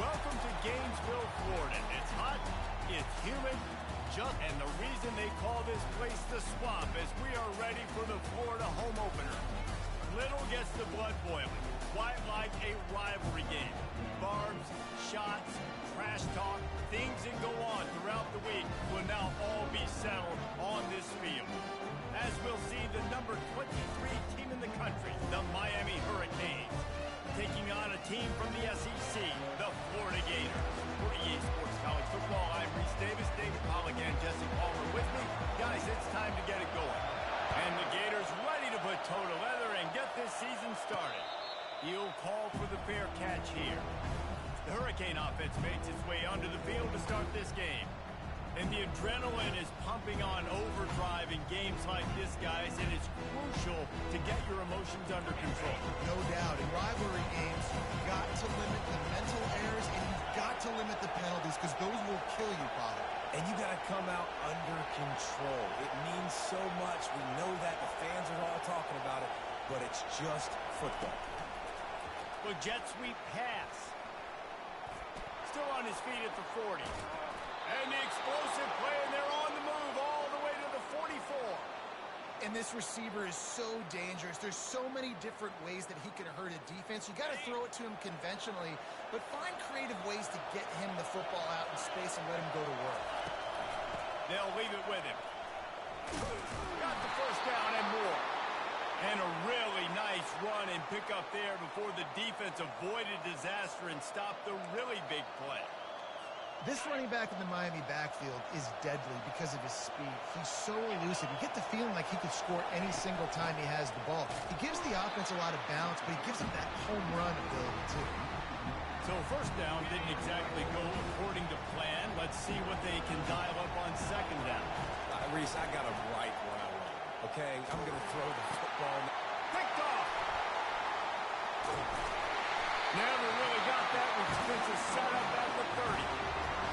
Welcome to Gainesville, Florida. It's hot, it's humid, and the reason they call this place the Swamp is we are ready for the Florida home opener. Little gets the blood boiling, quite like a rivalry game. Barbs, shots, trash talk, things that go on throughout the week will now all be settled on this field. As we'll see, the number 23 team in the country, the Miami Hurricanes, taking on a team from the SEC, the Florida Gators. For EA Sports College Football, I'm Reese Davis, David Pollack, and Jesse Palmer with me. Guys, it's time to get it going. And the Gators ready to put toe to leather and get this season started. He'll call for the fair catch here. The Hurricane offense makes its way onto the field to start this game. And the adrenaline is pumping on overdrive in games like this, guys, and it's crucial to get your emotions under control. No doubt. In rivalry games, you've got to limit the mental errors and you've got to limit the penalties because those will kill you, Father. And you got to come out under control. It means so much. We know that. The fans are all talking about it, but it's just football. Well, jet sweep pass. Still on his feet at the 40. And the explosive play, and they're on the move all the way to the 44. And this receiver is so dangerous. There's so many different ways that he can hurt a defense. You got to throw it to him conventionally, but find creative ways to get him the football out in space and let him go to work. They'll leave it with him. Got the first down and more. And a really nice run and pick up there before the defense avoided disaster and stopped the really big play. This running back in the Miami backfield is deadly because of his speed. He's so elusive. You get the feeling like he could score any single time he has the ball. He gives the offense a lot of balance, but he gives them that home run ability, too. So first down didn't exactly go according to plan. Let's see what they can dial up on second down. Reese, I got him right where I want. Okay, I'm going to throw the football. Picked off. Never really got that with Spencer's set up at the 30.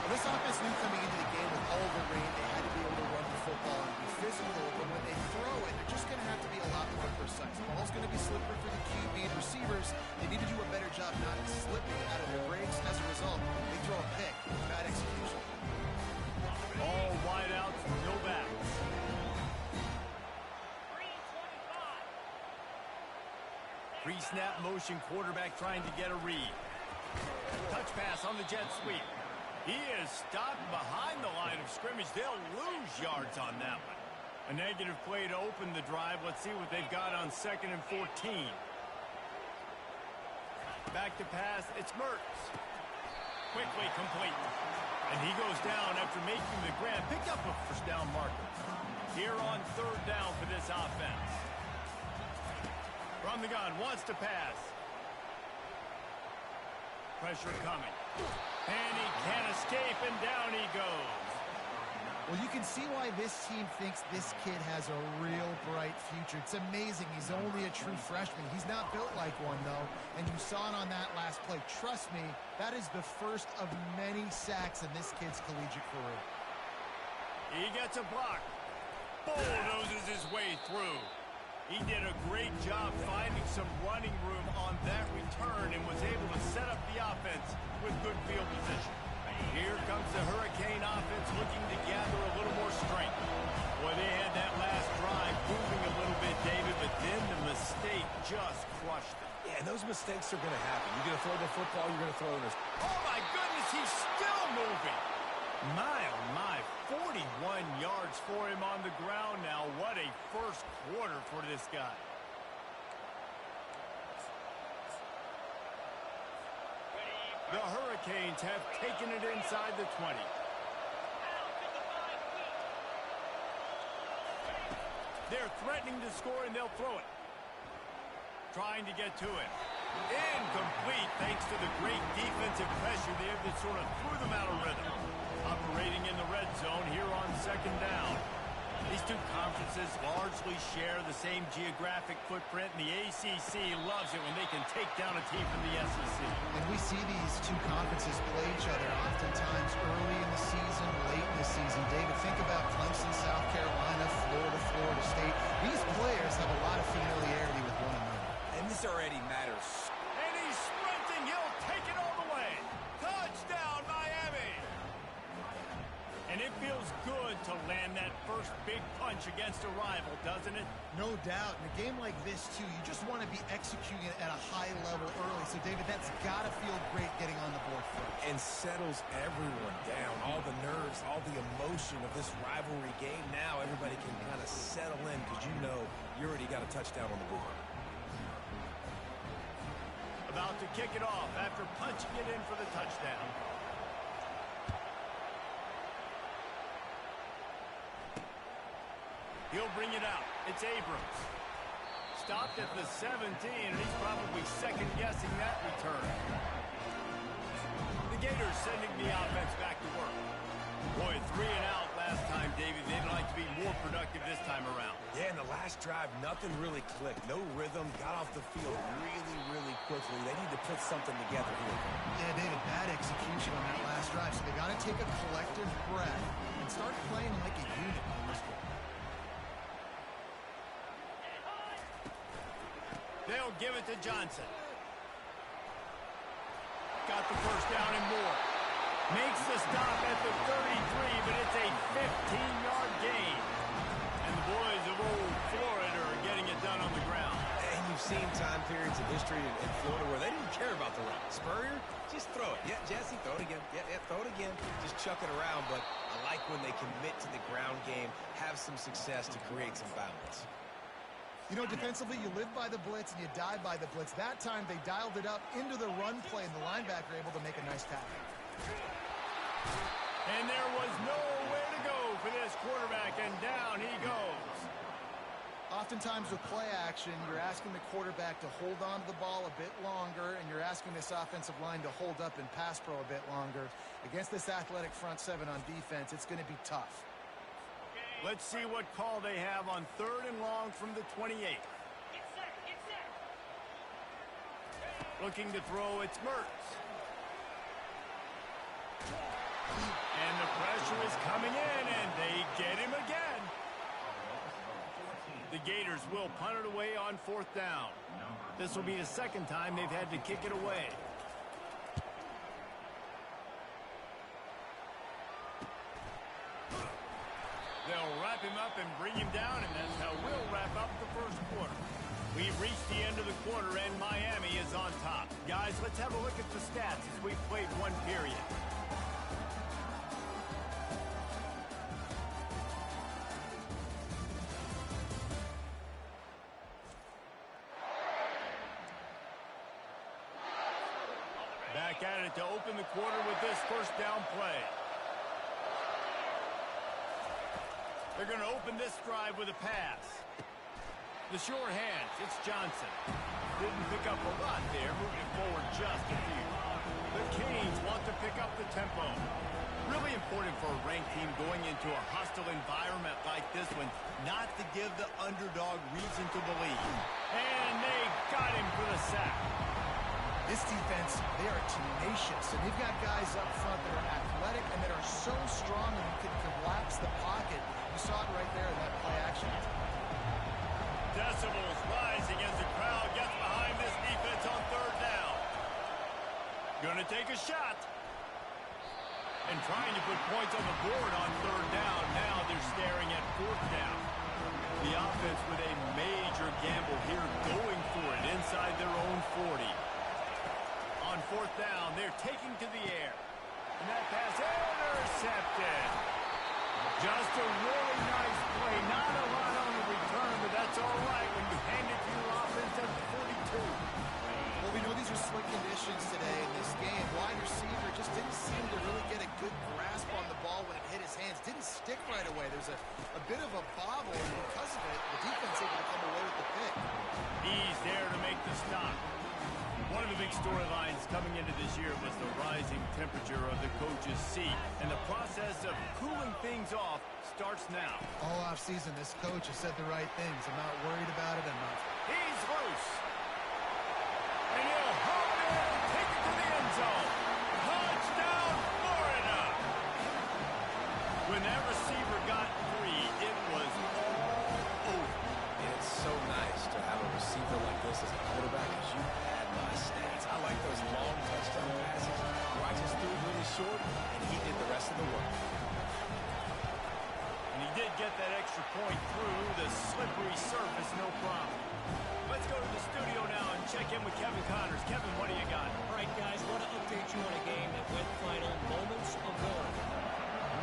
This offense knew coming into the game with all the rain, they had to be able to run the football and be physical, but when they throw it, they're just going to have to be a lot more precise. The ball's going to be slippery for the QB and receivers. They need to do a better job not slipping out of their breaks, and as a result, they throw a pick. Bad execution. All wideouts, no backs. Pre-snap motion, quarterback trying to get a read. Touch pass on the jet sweep. He is stopped behind the line of scrimmage. They'll lose yards on that one. A negative play to open the drive. Let's see what they've got on 2nd and 14. Back to pass. It's Mertz. Quickly complete. And he goes down after making the grab. Picked up a first down marker. Here on 3rd down for this offense. From the gun. Wants to pass. Pressure coming. And he can't escape, and down he goes. Well, you can see why this team thinks this kid has a real bright future. It's amazing. He's only a true freshman. He's not built like one, though, and you saw it on that last play. Trust me, that is the first of many sacks in this kid's collegiate career. He gets a block. Bulldozes his way through. He did a great job finding some running room on that return and was able to set up the offense with good field position. Here comes the Hurricane offense looking to gather a little more strength. Boy, they had that last drive moving a little bit, David, but then the mistake just crushed them. Yeah, and those mistakes are going to happen. You're going to throw the football, you're going to throw this. Oh, my goodness, he's still moving. My, oh my, 41 yards for him on the ground now. What a first quarter for this guy. The Hurricanes have taken it inside the 20. They're threatening to score, and they'll throw it. Trying to get to it. Incomplete thanks to the great defensive pressure there that sort of threw them out of rhythm. Operating in the red zone here on 2nd down. These two conferences largely share the same geographic footprint, and the ACC loves it when they can take down a team from the SEC. And we see these two conferences play each other oftentimes early in the season, late in the season. David, think about Clemson, South Carolina, Florida, Florida State. These players have a lot of familiarity with one another. And this already matters. And he's sprinting. He'll take it all the way. Touchdown! first big punch against a rival, doesn't it? No doubt. In a game like this, too, you just want to be executing it at a high level early. So, David, that's got to feel great getting on the board first. And settles everyone down. All the nerves, all the emotion of this rivalry game. Now everybody can kind of settle in because you know you already got a touchdown on the board. About to kick it off after punching it in for the touchdown. He'll bring it out. It's Abrams. Stopped at the 17, and he's probably second-guessing that return. The Gators sending the offense back to work. Boy, 3 and out last time, David. They'd like to be more productive this time around. Yeah, in the last drive, nothing really clicked. No rhythm. Got off the field really quickly. They need to put something together here. Yeah, David, bad execution on that last drive. So they got to take a collective breath and start playing like a unit on this one. They'll give it to Johnson. Got the first down and more. Makes the stop at the 33, but it's a 15-yard gain. And the boys of old Florida are getting it done on the ground. And you've seen time periods in history in Florida where they didn't care about the run. Spurrier, just throw it. Yeah, Jesse, throw it again. Yeah, throw it again. Just chuck it around, but I like when they commit to the ground game, have some success to create some balance. You know, defensively, you live by the blitz and you die by the blitz. That time, they dialed it up into the run play, and the linebacker able to make a nice tackle. And there was nowhere to go for this quarterback, and down he goes. Oftentimes with play action, you're asking the quarterback to hold on to the ball a bit longer, and you're asking this offensive line to hold up in pass pro a bit longer. Against this athletic front seven on defense, it's going to be tough. Let's see what call they have on 3rd and long from the 28. Get set. Looking to throw, it's Mertz. And the pressure is coming in, and they get him again. The Gators will punt it away on 4th down. This will be the second time they've had to kick it away. They'll wrap him up and bring him down, and that's how we'll wrap up the first quarter. We've reached the end of the quarter, and Miami is on top. Guys, let's have a look at the stats as we've played one period. Back at it to open the quarter with this first down play. They're going to open this drive with a pass. The sure hands, it's Johnson. Didn't pick up a lot there, moving it forward just a few. The Canes want to pick up the tempo. Really important for a ranked team going into a hostile environment like this one, not to give the underdog reason to believe. And they got him for the sack. This defense, they are tenacious, and they've got guys up front that are athletic and that are so strong that you can collapse the pocket. You saw it right there in that play action. Decibels rising as the crowd gets behind this defense on 3rd down. Gonna take a shot. And trying to put points on the board on 3rd down. Now they're staring at 4th down. The offense with a major gamble here, going for it inside their own 40. On 4th down, they're taking to the air. And that pass intercepted. Just a really nice play. Not a lot on the return, but that's all right when you hand it to your offense at the 42. Well, we know these are slick conditions today in this game. Wide receiver just didn't seem to really get a good grasp on the ball when it hit his hands. Didn't stick right away. There's a bit of a bobble, and because of it, the defense able to come away with the pick. He's there to make the stop. One of the big storylines coming into this year was the rising temperature of the coach's seat, and the process of cooling things off starts now. All offseason, this coach has said the right things. I'm not worried about it. I'm not. He's loose. And he'll hold it and take it to the end zone. Touchdown, Florida. When that receiver got free, it was all over. It's so nice to have a receiver like this as a quarterback, as you had my stats. I like those long touchdown passes. Rodgers threw it really short, and he did the rest of the work. And he did get that extra point through the slippery surface, no problem. Let's go to the studio now and check in with Kevin Connors. Kevin, what do you got? All right, guys, want to update you on a game that went final moments ago.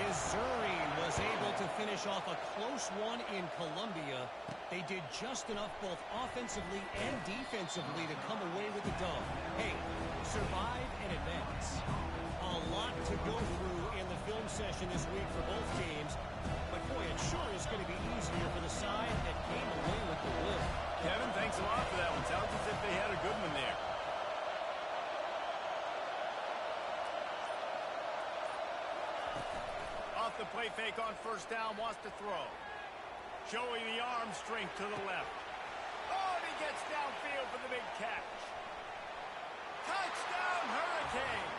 Missouri was able to finish off a close one in Columbia. They did just enough both offensively and defensively to come away with the dub. Hey, survive and advance. A lot to go through in the film session this week for both teams. But, boy, it sure is going to be easier for the side that came away with the win. Kevin, thanks a lot for that one. Sounds as if they had a good one there. Off the play fake on first down, wants to throw. Showing the arm strength to the left. Oh, and he gets downfield for the big catch. Touchdown, Hurricane!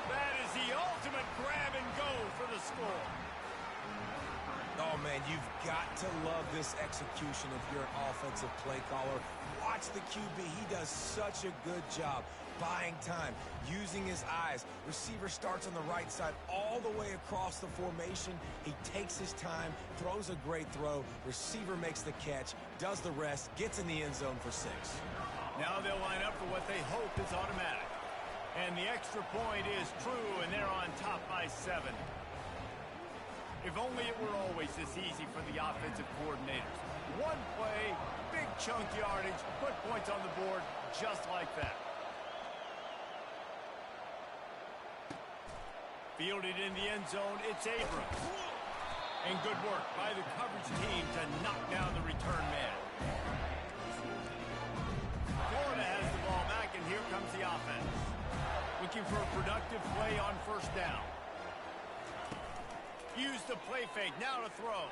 That is the ultimate grab and go for the score. Oh, man, you've got to love this execution if you're an offensive play caller. Watch the QB. He does such a good job buying time, using his eyes. Receiver starts on the right side all the way across the formation. He takes his time, throws a great throw. Receiver makes the catch, does the rest, gets in the end zone for 6. Now they'll line up for what they hope is automatic. And the extra point is true, and they're on top by 7. If only it were always this easy for the offensive coordinators. One play, big chunk yardage, put points on the board just like that. Fielded in the end zone, it's Abrams. And good work by the coverage team to knock down the return man. Florida has the ball back, and here comes the offense. Looking for a productive play on first down. Use the play fake, now to throw.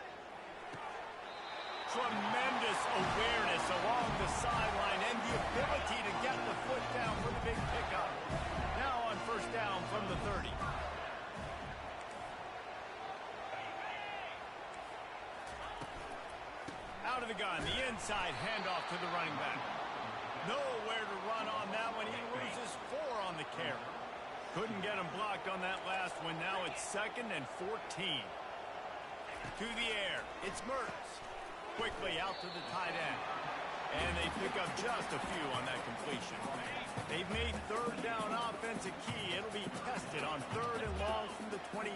Tremendous awareness along the sideline and the ability to get the foot down for the big pickup. Now on first down from the 30. Out of the gun, the inside handoff to the running back. Nowhere to run on that one. He loses 4 on the carry. Couldn't get him blocked on that last one. Now it's 2nd and 14. To the air. It's Mertz. Quickly out to the tight end. And they pick up just a few on that completion. They've made third down offense a key. It'll be tested on 3rd and long from the 28.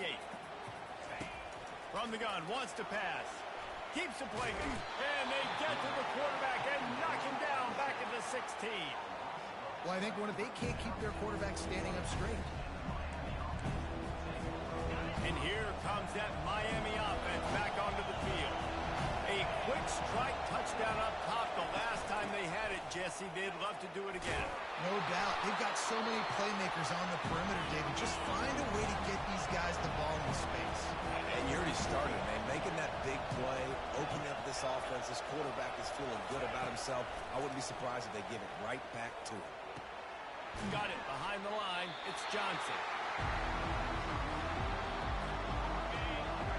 From the gun, wants to pass. Keeps the play. And they get to the quarterback and knock him down back at the 16. Well, I think they can't keep their quarterback standing up straight. And here comes that Miami offense back onto the field. A quick strike touchdown up top the last time they had it, Jesse. They'd love to do it again. No doubt. They've got so many playmakers on the perimeter, David. Just find a way to get these guys the ball in space. And you already started, man. Making that big play, opening up this offense. This quarterback is feeling good about himself. I wouldn't be surprised if they give it right back to him. Got it behind the line. It's Johnson.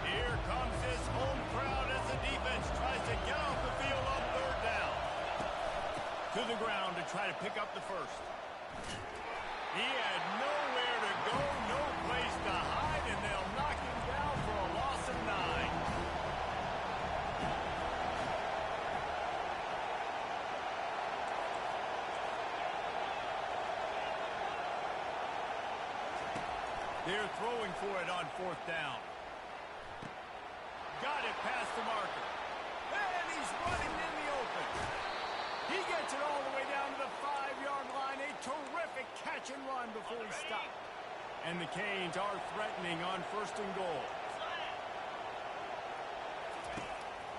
Here comes this home crowd as the defense tries to get off the field on 3rd down. To the ground to try to pick up the first. He had nowhere to go, no place to hide, and they'll knock him down for a loss of 9. They're throwing for it on 4th down. Got it past the marker. And he's running in the open. He gets it all the way down to the 5-yard line. A terrific catch and run before he stopped. And the Canes are threatening on 1st and goal.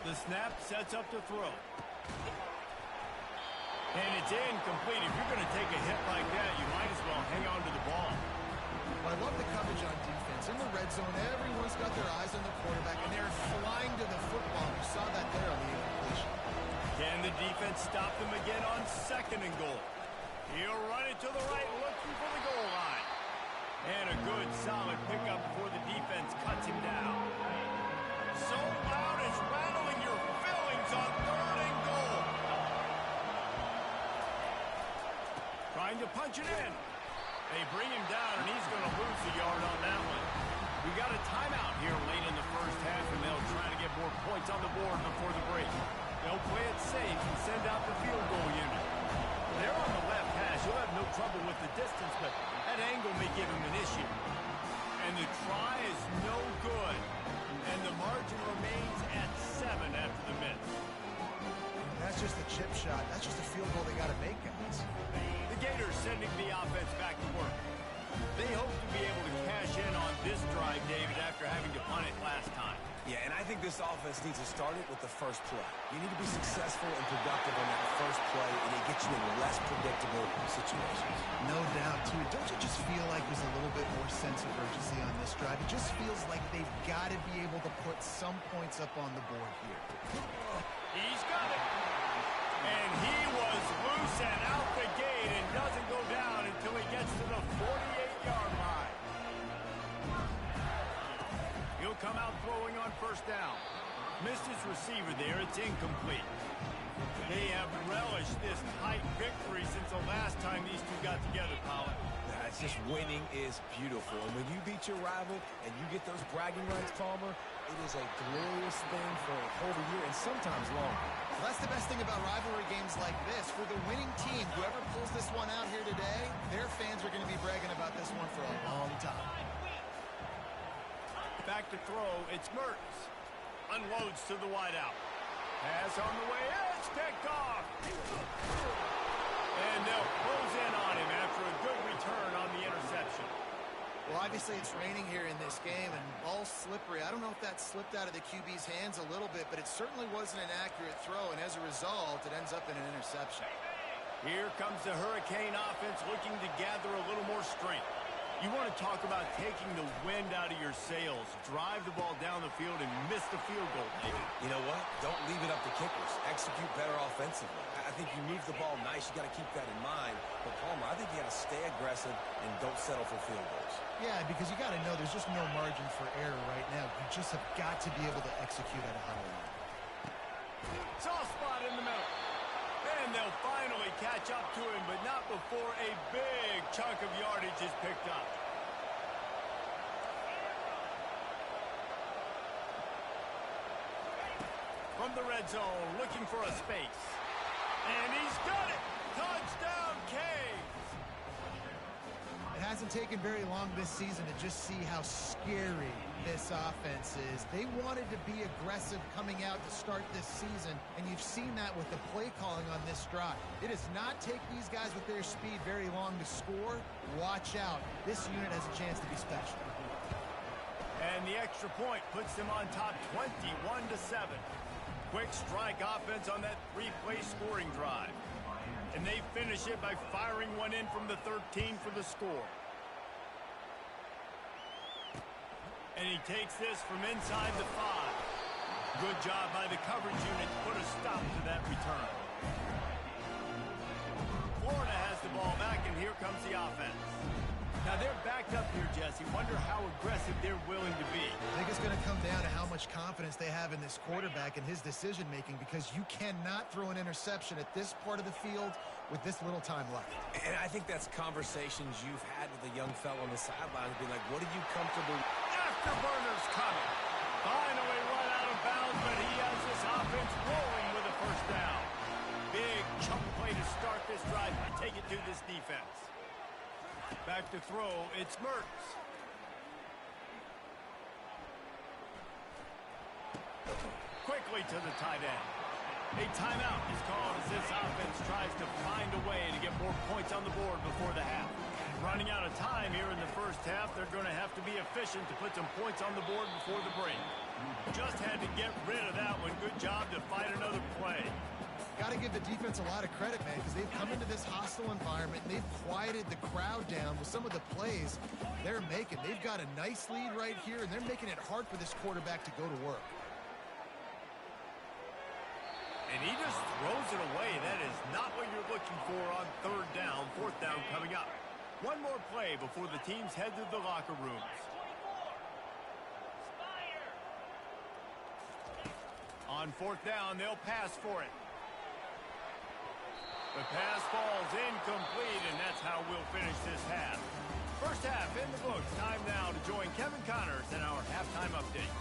The snap sets up to throw. And it's incomplete. If you're going to take a hit like that, you might as well hang on to the ball. But I love the coverage on defense. In the red zone, everyone's got their eyes on the quarterback, and they're flying to the football. We saw that there on the incompletion. Can the defense stop them again on 2nd and goal? He'll run it to the right, looking for the goal line. And a good, solid pickup before the defense cuts him down. So loud it's rattling your fillings on 3rd and goal. Trying to punch it in. They bring him down, and he's going to lose a yard on that one. We got a timeout here late in the first half, and they'll try to get more points on the board before the break. They'll play it safe and send out the field goal unit. They're on the left hash. You'll have no trouble with the distance, but that angle may give him an issue. And the try is no good. And the margin remains at 7 after the miss. That's just a chip shot. That's just a field goal they got to make, guys. The Gators sending the offense back to work. They hope to be able to cash in on this drive, David, after having to punt it last time. Yeah, and I think this offense needs to start it with the first play. You need to be successful and productive on that first play, and it gets you in less predictable situations. No doubt, too. Don't you just feel like there's a little bit more sense of urgency on this drive? It just feels like they've got to be able to put some points up on the board here. He's got it. And he was loose and out the gate and doesn't go down until he gets to the 48-yard line. He'll come out throwing on first down. Missed his receiver there. It's incomplete. They have relished this tight victory since the last time these two got together, Colin. Yeah, it's just winning is beautiful. And when you beat your rival and you get those bragging rights, Palmer, it is a glorious thing for a whole year and sometimes longer. Well, that's the best thing about rivalry games like this. For the winning team, whoever pulls this one out here today, their fans are going to be bragging about this one for a long time. Back to throw, it's Mertens. Unloads to the wideout. Pass on the way, it's picked off. And they'll close in on him after a good return on the interception. Well, obviously it's raining here in this game, and ball's slippery. I don't know if that slipped out of the QB's hands a little bit, but it certainly wasn't an accurate throw, and as a result, it ends up in an interception. Here comes the Hurricane offense looking to gather a little more strength. You want to talk about taking the wind out of your sails. Drive the ball down the field and miss the field goal, David. You know what? Don't leave it up to kickers. Execute better offensively. I think you move the ball nice. You got to keep that in mind. But, Palmer, I think you got to stay aggressive and don't settle for field goals. Yeah, because you got to know there's just no margin for error right now. You just have got to be able to execute at a high level. Soft spot in the middle. And they'll finally catch up to him, but not before a big chunk of yardage is picked up. From the red zone, looking for a space. And he's got it! Touchdown, Canes! It hasn't taken very long this season to just see how scary this offense is. They wanted to be aggressive coming out to start this season, and you've seen that with the play calling on this drive. It does not take these guys with their speed very long to score. Watch out. This unit has a chance to be special. And the extra point puts them on top 21-7. Quick strike offense on that three-play scoring drive. And they finish it by firing one in from the 13 for the score. And he takes this from inside the 5. Good job by the coverage unit to put a stop to that return. Florida has the ball back, and here comes the offense. Now they're backed up here, Jesse. Wonder how aggressive they're willing to be. I think it's going to come down to how much confidence they have in this quarterback and his decision-making, because you cannot throw an interception at this part of the field with this little time left. And I think that's conversations you've had with a young fellow on the sideline, being like, what are you comfortable with? Afterburner's coming. Finally run out of bounds, but he has this offense rolling with a first down. Big chunk play to start this drive. I take it to this defense. Back to throw, it's Mertens. Quickly to the tight end. A timeout is called as this offense tries to find a way to get more points on the board before the half. Running out of time here in the first half, they're going to have to be efficient to put some points on the board before the break. Just had to get rid of that one. Good job to find another play. Got to give the defense a lot of credit, man, because they've come into this hostile environment and they've quieted the crowd down with some of the plays they're making. They've got a nice lead right here, and they're making it hard for this quarterback to go to work. And he just throws it away. That is not what you're looking for on third down. Fourth down coming up. One more play before the teams head to the locker rooms. On fourth down, they'll pass for it. The pass falls incomplete, and that's how we'll finish this half. First half in the books. Time now to join Kevin Connors in our halftime update.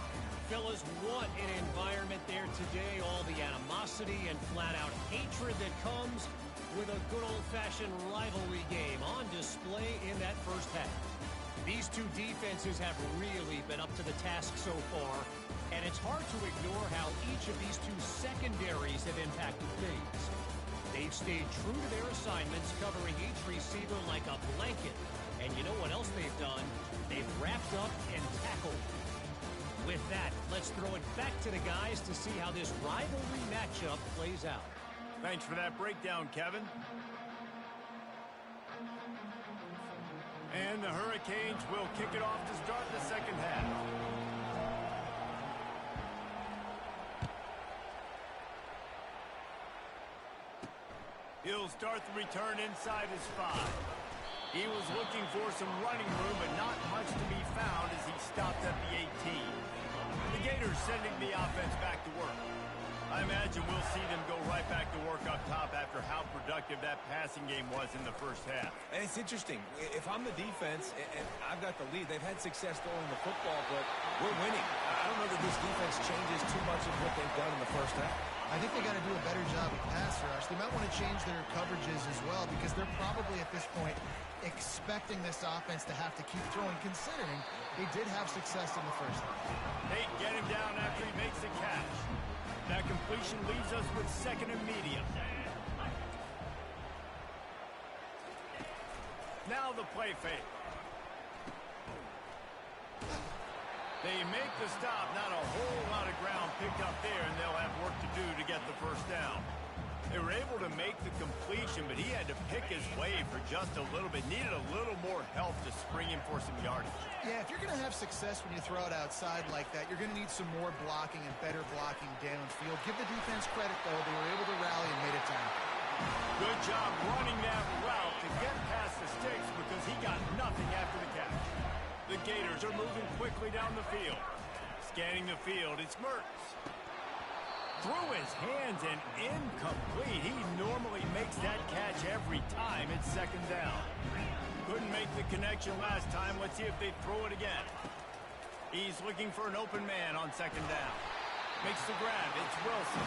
Fellas, what an environment there today. All the animosity and flat-out hatred that comes with a good old-fashioned rivalry game on display in that first half. These two defenses have really been up to the task so far, and it's hard to ignore how each of these two secondaries have impacted things. They've stayed true to their assignments, covering each receiver like a blanket. And you know what else they've done? They've wrapped up and tackled. With that, let's throw it back to the guys to see how this rivalry matchup plays out. Thanks for that breakdown, Kevin. And the Hurricanes will kick it off to start the second half. He'll start the return inside his 5. He was looking for some running room, but not much to be found as he stopped at the 18. The Gators sending the offense back to work. I imagine we'll see them go right back to work up top after how productive that passing game was in the first half. And it's interesting. If I'm the defense and I've got the lead, they've had success throwing the football, but we're winning. I don't know that this defense changes too much of what they've done in the first half. I think they got to do a better job with pass rush. They might want to change their coverages as well because they're probably at this point expecting this offense to have to keep throwing, considering they did have success in the first half. They get him down after he makes the catch. That completion leaves us with second and medium. Now the play fake. They make the stop. Not a whole lot of ground picked up there, and they'll have work to do to get the first down. They were able to make the completion, but he had to pick his way for just a little bit. Needed a little more help to spring him for some yardage. Yeah, if you're going to have success when you throw it outside like that, you're going to need some more blocking and better blocking downfield. Give the defense credit, though. They were able to rally and made it down. Good job running that route to get past the sticks because he got nothing after the catch. The Gators are moving quickly down the field. Scanning the field, it's Mertz. Through his hands and incomplete. He normally makes that catch every time. It's second down. Couldn't make the connection last time. Let's see if they throw it again. He's looking for an open man on second down. Makes the grab. It's Wilson.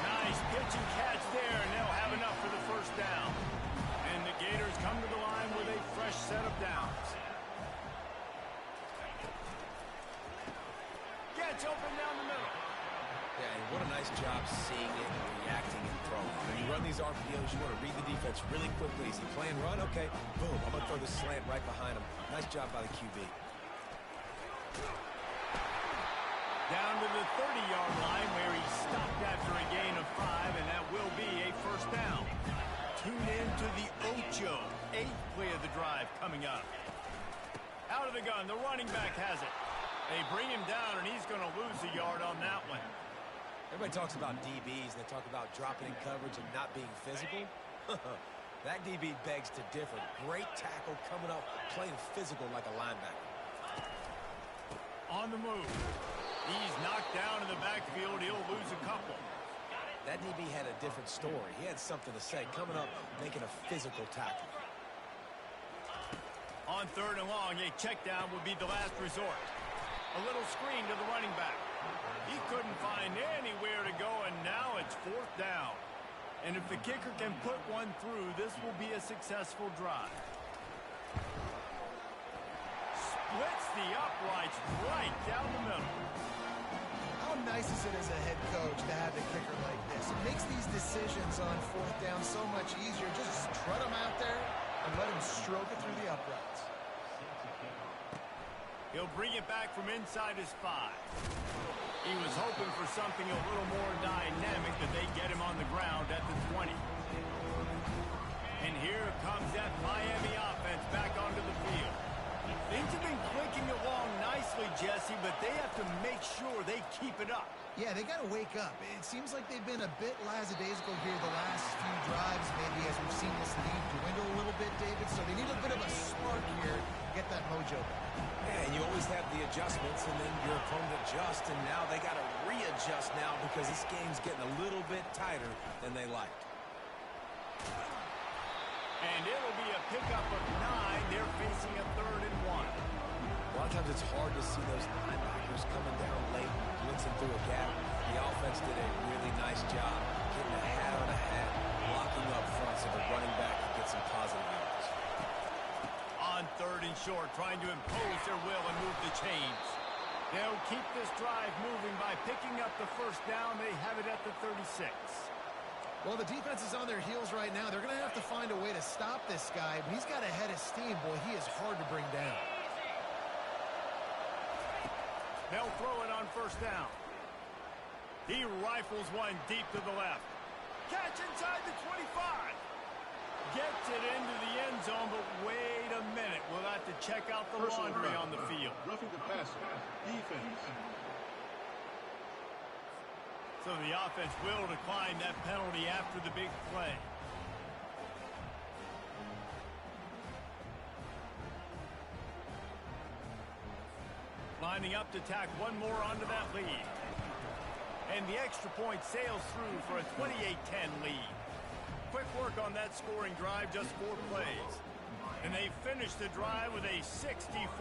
Nice pitch and catch there, and they'll have enough for the first down. And the Gators come to the line with a fresh set of downs. Gets open down the middle. Yeah, and what a nice job seeing it, reacting, and throwing. When you run these RPOs, you want to read the defense really quickly. Is he playing run? Okay, boom. I'm going to throw this slant right behind him. Nice job by the QB. Down to the 30-yard line where he stopped after a gain of 5, and that will be a first down. Tune in to the Ocho. 8th play of the drive coming up. Out of the gun, the running back has it. They bring him down, and he's going to lose a yard on that one. Everybody talks about DBs. They talk about dropping in coverage and not being physical. That DB begs to differ. Great tackle coming up, playing physical like a linebacker. On the move. He's knocked down in the backfield. He'll lose a couple. That DB had a different story. He had something to say. Coming up, making a physical tackle. On third and long, a check down would be the last resort. A little screen to the running back. He couldn't find anywhere to go, and now it's fourth down. And if the kicker can put one through, this will be a successful drive. Splits the uprights right down the middle. How nice is it as a head coach to have a kicker like this? It makes these decisions on fourth down so much easier. Just strut him out there and let him stroke it through the uprights. He'll bring it back from inside his 5. He was hoping for something a little more dynamic, but they get him on the ground at the 20. And here comes that Miami offense back onto the field. Things have been clicking along nicely, Jesse, but they have to make sure they keep it up. Yeah, they got to wake up. It seems like they've been a bit lackadaisical here the last few drives, maybe as we've seen this lead dwindle a little bit, David. So they need a bit of a spark here to get that mojo back. Yeah, and you always have the adjustments, and then your opponent adjusts, and now they got to readjust now because this game's getting a little bit tighter than they liked. And it'll be a pickup of 9. They're facing a 3rd and 1. A lot of times it's hard to see those linebackers coming down late, blitzing through a gap. The offense did a really nice job getting a hat on a hat, blocking up front so the running back can get some positive yards. On 3rd and short, trying to impose their will and move the chains. They'll keep this drive moving by picking up the 1st down. They have it at the 36. Well, the defense is on their heels right now. They're going to have to find a way to stop this guy. But he's got a head of steam. Boy, he is hard to bring down. They'll throw it on 1st down. He rifles one deep to the left. Catch inside the 25. Gets it into the end zone, but wait a minute. We'll have to check out the laundry on the field. Roughing the passer. Defense. So the offense will decline that penalty after the big play. Lining up to tack one more onto that lead. And the extra point sails through for a 28-10 lead. Quick work on that scoring drive, just 4 plays. And they finish the drive with a 64